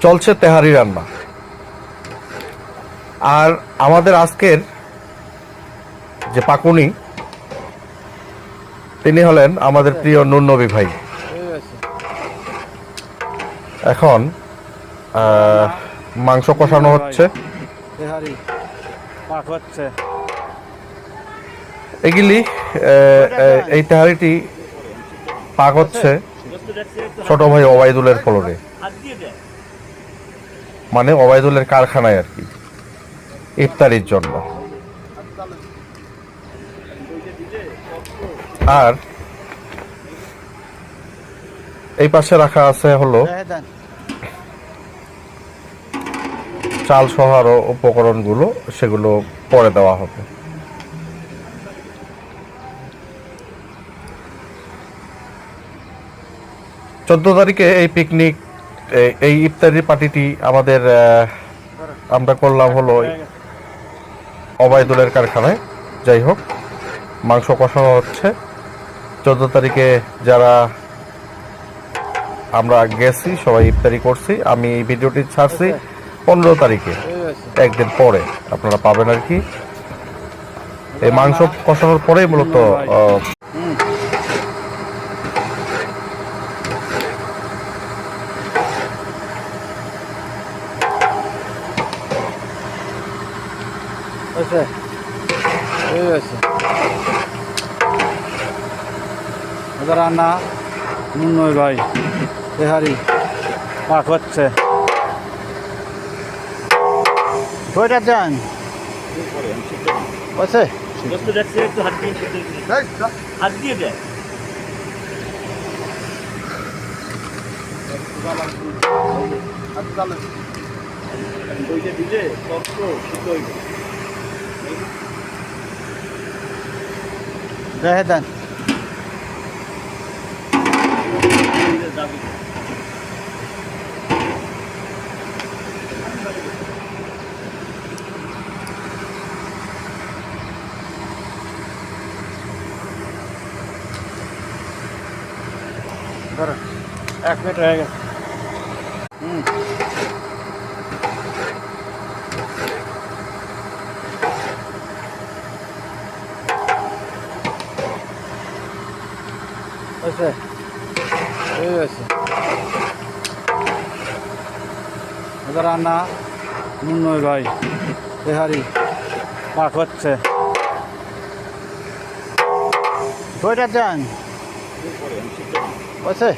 চলছে তেহারি রান্না। আর আমাদের আজকের যে পাকুনি, তিনি হলেন আমাদের প্রিয় নূর নবী ভাই। এখন মাংস কষানো হচ্ছে, এগুলি এই তেহারিটি পাক হচ্ছে ছোট ভাই ওবায়দুলের ফলনে, মানে ওবায়দুলের কারখানায় আর কি, ইফতারির জন্য। আর এই পাশে রাখা আছে হলো চাল সহ আরো উপকরণগুলো, সেগুলো পরে দেওয়া হবে। 14 তারিখে এই পিকনিক, এই ইফতারি পার্টিটি আমাদের আমরা করলাম হলো ওবায়দুলের কারখানায়। যাই হোক, মাংস কষানো হচ্ছে। 14 তারিখে যারা আমরা গেছি সবাই ইফতারি করছি। আমি এই ভিডিওটি ছাড়ছি 15 তারিখে, একদিন পরে আপনারা পাবেন আর কি। এই মাংস কষানোর পরেই মূলত রান্না মুন্নয় ভাই তেহারি পাক হচ্ছে। কয়টা দেন আছে? হাত দিয়ে দেয়। দিলে দেখে দেন। এক মিনিট হয়ে গেছে। আছে এই আছে রান্না মুন্নয় ভাই তেহারি পাক হচ্ছে। কয়টা দেন আছে?